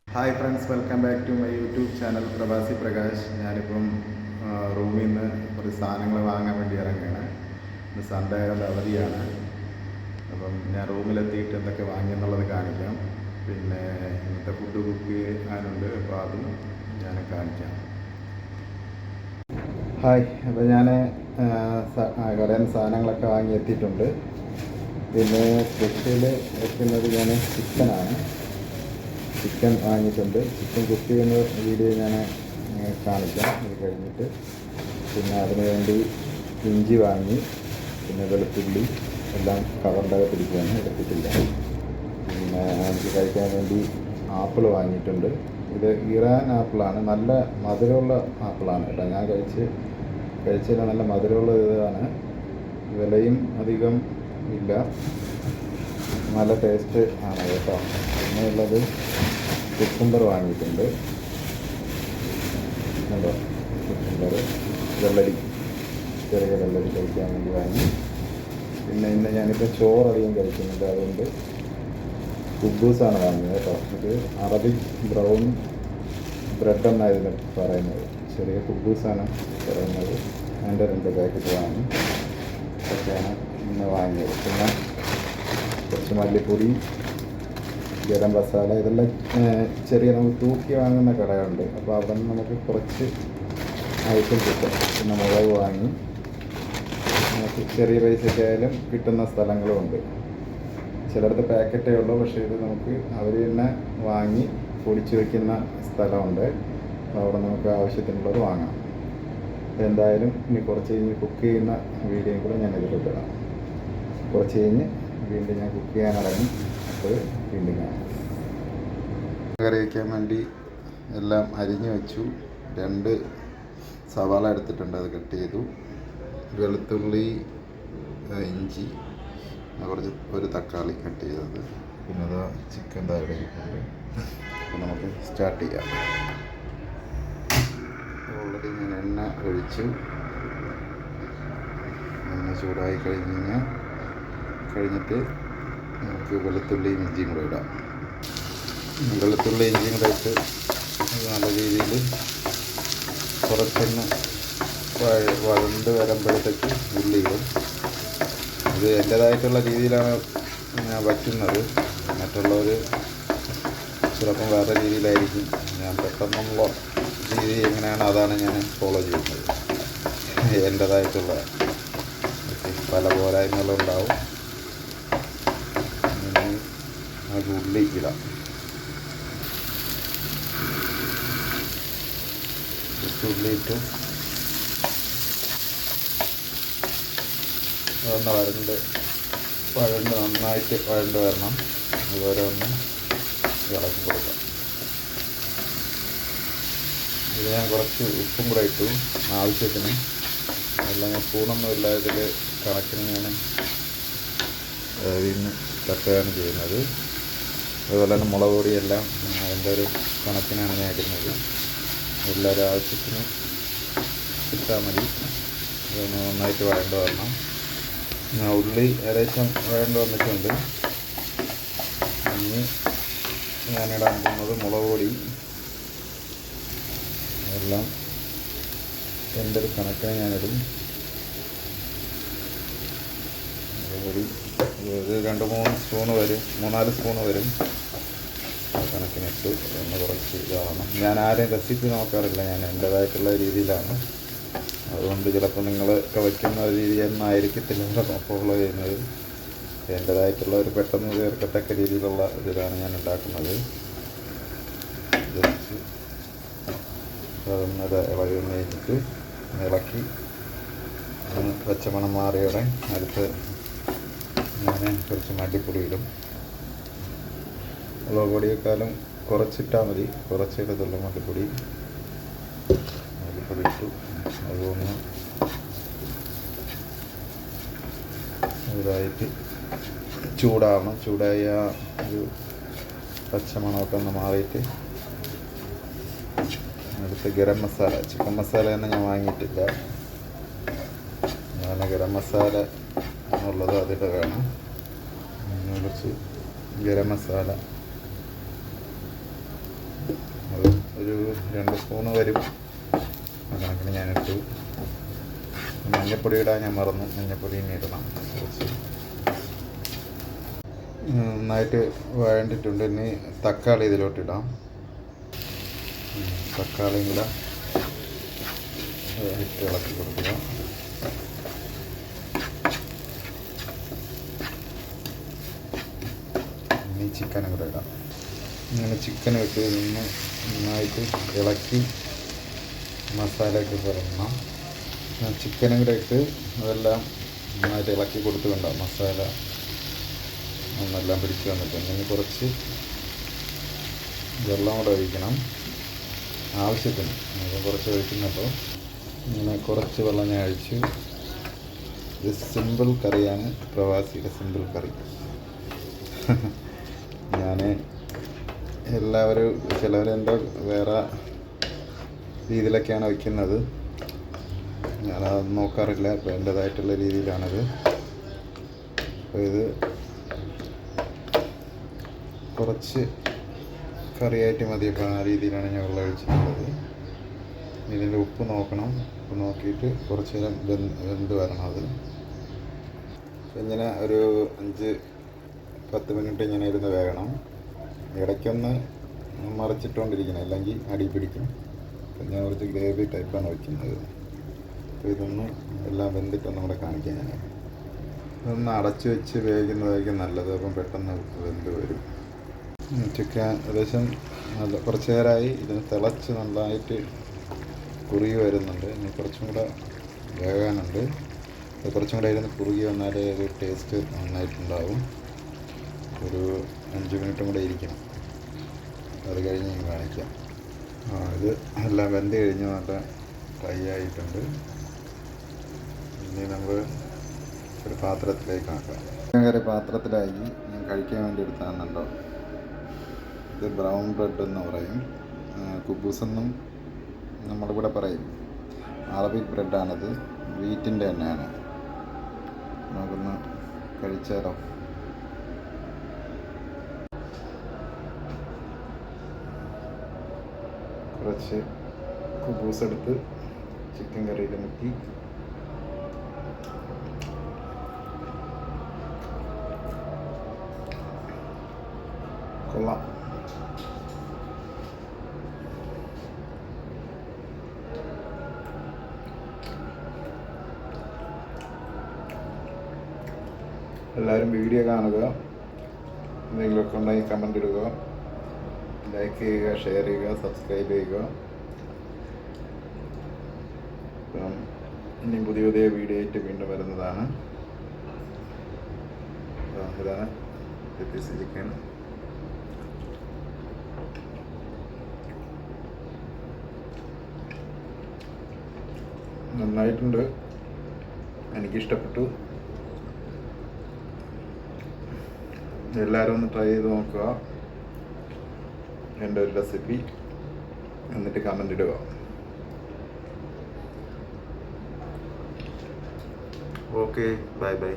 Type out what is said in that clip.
Hi friends, welcome back to my YouTube channel Pravasi Prakash. ഞാനിപ്പം റൂമിൽ നിന്ന് കുറച്ച് സാധനങ്ങൾ വാങ്ങാൻ വേണ്ടി ഇറങ്ങുകയാണ്. ഇന്ന് സൺഡേ ആയതുകൊണ്ട് അവധിയാണ്. അപ്പം ഞാൻ റൂമിലെത്തിയിട്ട് എന്തൊക്കെ വാങ്ങിയെന്നുള്ളത് കാണിക്കാം. പിന്നെ ഇന്നത്തെ ഫുഡ് കുക്ക് ചെയ്യാനുണ്ട്, അപ്പോൾ അതും ഞാൻ കാണിക്കാം. ഹായ്, അപ്പോൾ ഞാൻ കടയിൽ നിന്ന് സാധനങ്ങളൊക്കെ വാങ്ങി എത്തിയിട്ടുണ്ട്. പിന്നെ സ്പെഷ്യൽ വെക്കുന്നത് ഞാൻ ചിക്കനാണ്. ചിക്കൻ വാങ്ങിയിട്ടുണ്ട്. ചിക്കൻ കുക്ക് ചെയ്യുന്ന വീഡിയോ ഞാൻ കാണിക്കാം ഇത് കഴിഞ്ഞിട്ട്. പിന്നെ അതിന് വേണ്ടി ഇഞ്ചി വാങ്ങി, പിന്നെ വെളുത്തുള്ളി എല്ലാം കവറിൻ്റെ പിടിക്കുകയാണ്, എടുത്തിട്ടില്ല. പിന്നെ എനിക്ക് കഴിക്കാൻ വേണ്ടി ആപ്പിൾ വാങ്ങിയിട്ടുണ്ട്. ഇത് ഇറാൻ ആപ്പിളാണ്, നല്ല മധുരമുള്ള ആപ്പിളാണ് കേട്ടോ. ഞാൻ കഴിച്ചതിൽ നല്ല മധുരമുള്ള ഇതാണ്. വിലയും അധികം ഇല്ല, നല്ല ടേസ്റ്റ് ആണ് കേട്ടോ. പിന്നെ ഉള്ളത് കുക്കുംബർ വാങ്ങിയിട്ടുണ്ട്. കണ്ടോ, കുക്കുംബർ, വെള്ളരി, ചെറിയ വെള്ളരി കഴിക്കാൻ വേണ്ടി വാങ്ങി. പിന്നെ ഇന്ന് ഞാനിപ്പോൾ ചോറ് അധികം കഴിക്കുന്നുണ്ട്, അതുകൊണ്ട് കുബൂസാണ് വാങ്ങിയത് കേട്ടോ. ഇത് അറബിക് ബ്രൗൺ ബ്രെഡ് എന്നായിരുന്നു പറയുന്നത്, ചെറിയ കുബൂസാണ് പറയുന്നത്. അതിൻ്റെ 2 പാക്കറ്റ് വാങ്ങി. ഇതൊക്കെയാണ് ഇന്ന് വാങ്ങിയത്. പിന്നെ കുറച്ച് മല്ലിപ്പൊടി, ഗരം മസാല, ഇതെല്ലാം ചെറിയ നമുക്ക് തൂക്കി വാങ്ങുന്ന കടയുണ്ട്, അപ്പോൾ അവിടെ നിന്ന് നമുക്ക് കുറച്ച് ഐറ്റം കിട്ടും. പിന്നെ മുളക് വാങ്ങി, നമുക്ക് ചെറിയ പൈസയ്ക്ക് ആയാലും കിട്ടുന്ന സ്ഥലങ്ങളും ഉണ്ട്. ചിലയിടത്ത് പാക്കറ്റേ ഉള്ളൂ, പക്ഷേ ഇത് നമുക്ക് അവർ തന്നെ വാങ്ങി പൊടിച്ച് വയ്ക്കുന്ന സ്ഥലമുണ്ട്. അവിടെ നമുക്ക് ആവശ്യത്തിനുള്ളത് വാങ്ങാം. എന്തായാലും ഇനി കുറച്ച് കഴിഞ്ഞ് കുക്ക് ചെയ്യുന്ന വീഡിയോയും കൂടെ ഞാൻ ഇതിലിടാം. കുറച്ച് കഴിഞ്ഞ് വീണ്ടും ഞാൻ കുക്ക് ചെയ്യാൻ ഇറങ്ങി. അപ്പോൾ വീണ്ടും കാണാം. കറി വയ്ക്കാൻ വേണ്ടി എല്ലാം അരിഞ്ഞു വെച്ചു. 2 സവാള എടുത്തിട്ടുണ്ട്, അത് കട്ട് ചെയ്തു. വെളുത്തുള്ളി, ഇഞ്ചി, ഒരു തക്കാളി കട്ട് ചെയ്തത്. പിന്നെ അത് ചിക്കൻ തയ്യാറാക്കിയിട്ടുണ്ട്. അപ്പോൾ നമുക്ക് സ്റ്റാർട്ട് ചെയ്യാം. ഓൾറെഡി ഞാൻ എണ്ണ ഒഴിച്ചു. എണ്ണ ചൂടായി കഴിഞ്ഞിട്ട് നമുക്ക് വെളുത്തുള്ളിയും ഇഞ്ചിയും കൂടെ ഇടാം. വെളുത്തുള്ളി ഇഞ്ചിയും കൂടെ ഇട്ട് നല്ല രീതിയിൽ കുറച്ചൊന്ന് വഴണ്ട് വരുമ്പോഴത്തേക്ക് ഉള്ളി ഇടും. ഇത് എൻ്റേതായിട്ടുള്ള രീതിയിലാണ് ഞാൻ വയ്ക്കുന്നത്. മറ്റുള്ളവർ ചിലപ്പം വേറെ രീതിയിലായിരിക്കും. ഞാൻ പെട്ടെന്നുള്ള രീതി എങ്ങനെയാണ് അതാണ് ഞാൻ ഫോളോ ചെയ്യുന്നത്. എൻ്റേതായിട്ടുള്ള പല പോരായ്മകളുണ്ടാവും. അത് ഉള്ളി ഇടാം. ഉള്ളി ഇട്ട് ഒന്ന് വഴണ്ട് നന്നായിട്ട് വഴണ്ട് വരണം. അതുപോലെ ഒന്ന് ഇളക്കി കൊടുക്കാം. ഇത് ഞാൻ കുറച്ച് ഉപ്പും കൂടെ ഇട്ടു ആവശ്യത്തിന്. എല്ലാം ഞാൻ സ്പൂണൊന്നും ഇല്ല, ഇതിൽ കണക്കിന് ഞാൻ ഇതിന് തട്ടുകയാണ് ചെയ്യുന്നത്. അതുപോലെ തന്നെ മുളക് പൊടിയെല്ലാം അതിൻ്റെ ഒരു കണക്കിനാണ് ഞാൻ ഇടുന്നത്. എല്ലാവരും ആവശ്യത്തിന് ഇട്ടാൽ മതി. ഇതൊന്ന് നന്നായിട്ട് വഴണ്ട് വരണം. ഉള്ളി ഏകദേശം വഴണ്ട് വന്നിട്ടുണ്ട്. ഇനി ഞാനിടാൻ പോകുന്നത് മുളക് പൊടി. എല്ലാം എൻ്റെ ഒരു കണക്കിന് ഞാനിടും. മുളക് പൊടി ഒരു 2-3 സ്പൂണ് വരും, 3-4 സ്പൂണ് വരും. ആ കണക്കിനിട്ട് ഒന്ന് കുറച്ച് ഇതാവണം. ഞാൻ ആരെയും റെസിപ്പി നോക്കാറില്ല, ഞാൻ എൻ്റേതായിട്ടുള്ള രീതിയിലാണ്. അതുകൊണ്ട് ചിലപ്പോൾ നിങ്ങളൊക്കെ വയ്ക്കുന്ന രീതി എന്നായിരിക്കത്തില്ല ഫോളോ ചെയ്യുന്നത്. എൻ്റേതായിട്ടുള്ള ഒരു പെട്ടെന്ന് ചേർക്കത്തക്ക രീതിയിലുള്ള ഇതിലാണ് ഞാൻ ഉണ്ടാക്കുന്നത്. ജസ്റ്റ് അതൊന്നത് ഇളകി കഴിഞ്ഞിട്ട് ഇളക്കി പച്ചമണം മാറിയോടെ അടുത്ത് ഞാൻ കുറച്ച് മല്ലിപ്പൊടി ഇടും. മുളക് പൊടിയേക്കാളും കുറച്ചിട്ടാൽ മതി, കുറച്ചിടത്തുള്ളൂ മല്ലിപ്പൊടി ഇട്ടു. അതൊന്ന് ഇതായിട്ട് ചൂടാവണം. ചൂടായ ഒരു പച്ചമണമൊക്കെ ഒന്ന് മാറിയിട്ട് അടുത്ത് ഗരം മസാല, ചിക്കൻ മസാല തന്നെ ഞാൻ വാങ്ങിയിട്ടില്ല. ഞാൻ ഗരം മസാല എന്നുള്ളത് അതിൽ വേണം. കുറച്ച് ഗരം മസാല, അത് ഒരു 2 സ്പൂണ് വരും കണക്കിന് ഞാനിട്ടു. മഞ്ഞൾപ്പൊടി ഇടാൻ ഞാൻ മറന്നു, മഞ്ഞൾപ്പൊടി ഇനി ഇടണം കുറച്ച്. നന്നായിട്ട് വഴണ്ടിട്ടുണ്ട്. ഇനി തക്കാളി ഇതിലോട്ടിടാം. തക്കാളിയും കൂടെ ഇട്ട് ഇളക്കി കൊടുക്കുക. ഇനി ചിക്കനും കൂടെ ഇടാം. ഇങ്ങനെ ചിക്കൻ ഇട്ട് നിന്ന് നന്നായിട്ട് ഇളക്കി മസാലയൊക്കെ പുരട്ടണം. ചിക്കനും കൂടെ ഇട്ട് അതെല്ലാം നന്നായിട്ട് ഇളക്കി കൊടുത്തുകൊണ്ടാണ് മസാല ഒന്നെല്ലാം പിടിച്ച് വന്നിട്ടുണ്ട്. ഇനി കുറച്ച് വെള്ളം കൂടെ ഒഴിക്കണം ആവശ്യത്തിന്. അത് കുറച്ച് ഒഴിക്കുന്നപ്പോൾ ഇങ്ങനെ കുറച്ച് വെള്ളം ഞാൻ ഒഴിച്ചു. ഇത് സിമ്പിൾ കറിയാണ്, പ്രവാസിയുടെ സിമ്പിൾ കറി. ഞാൻ എല്ലാവരും ചിലവരെന്തോ വേറെ രീതിയിലൊക്കെയാണ് വയ്ക്കുന്നത്. ഞാനത് നോക്കാറില്ല. ഇപ്പോൾ എൻ്റേതായിട്ടുള്ള രീതിയിലാണത്. അപ്പോൾ ഇത് കുറച്ച് കറിയായിട്ട് മതി. അപ്പോൾ ആ രീതിയിലാണ് ഞാൻ വെള്ളം ഒഴിച്ചിട്ടുള്ളത്. ഇതിൻ്റെ ഉപ്പ് നോക്കണം. ഉപ്പ് നോക്കിയിട്ട് കുറച്ച് നേരം വെന്ത് വരണം. അത് ഇങ്ങനെ ഒരു 5-10 മിനിറ്റ് ഇങ്ങനെ ഇരുന്ന് വേകണം. ഇടയ്ക്കൊന്ന് മറിച്ചിട്ടുകൊണ്ടിരിക്കണം, അല്ലെങ്കിൽ അടി പിടിക്കും. അപ്പം ഞാൻ കുറച്ച് ഗ്രേവി ടൈപ്പാണ് വയ്ക്കുന്നത്. അപ്പോൾ ഇതൊന്ന് എല്ലാം വെന്തിട്ടൊന്നും കൂടെ കാണിക്കാം. ഞാൻ ഇതൊന്ന് അടച്ചു വെച്ച് വേവിക്കുന്നതായിരിക്കും നല്ലത്. അപ്പം പെട്ടെന്ന് വെന്ത് വരും. ചിക്കൻ ഏകദേശം നല്ല കുറച്ച് നേരമായി. ഇതിന് തിളച്ച് നന്നായിട്ട് കുറുകി വരുന്നുണ്ട്. ഇനി കുറച്ചും കൂടെ വേകാനുണ്ട്. അത് കുറച്ചും കൂടെ ഇരുന്ന് കുറുകി വന്നാലേ ഒരു ടേസ്റ്റ് നന്നായിട്ടുണ്ടാവും. ഒരു 5 മിനിറ്റും കൂടെ ഇരിക്കണം. അത് കഴിഞ്ഞ് ഞാൻ കാണിക്കാം. ഇത് എല്ലാം വെന്ത് കഴിഞ്ഞ് നല്ല ഫ്രൈ ആയിട്ടുണ്ട്. ഇനി നമ്മൾ ഒരു പാത്രത്തിലേക്ക് ആക്കാം. കറി പാത്രത്തിലായി ഞാൻ കഴിക്കാൻ വേണ്ടി എടുത്താണല്ലോ. ഇത് ബ്രൗൺ ബ്രെഡ് എന്ന് പറയും, കുബൂസ് എന്നും നമ്മളിവിടെ പറയും. അറബിക് ബ്രെഡാണിത്, വീറ്റിൻ്റെ തന്നെയാണ്. നമുക്കൊന്ന് കഴിച്ചാലോ. കുറച്ച് കുബൂസ് എടുത്ത് ചിക്കൻ കറിയിൽ മുക്കി കൊള്ളാം. എല്ലാവരും വീഡിയോ കാണുക. എന്തെങ്കിലുമൊക്കെ ഉണ്ടെങ്കിൽ കമൻ്റ് ഇടുക, ലൈക്ക് ചെയ്യുക, ഷെയർ ചെയ്യുക, സബ്സ്ക്രൈബ് ചെയ്യുക. അപ്പം ഇനി പുതിയ പുതിയ വീഡിയോ ആയിട്ട് വീണ്ടും വരുന്നതാണ്. ഇതാണ് പീസ് ചിക്കൻ. നന്നായിട്ടുണ്ട്, എനിക്കിഷ്ടപ്പെട്ടു. എല്ലാവരും ഒന്ന് ട്രൈ ചെയ്ത് നോക്കുക എൻ്റെ ഒരു റെസിപ്പി, എന്നിട്ട് കമൻ്റ് ഇടുക. Okay, bye bye.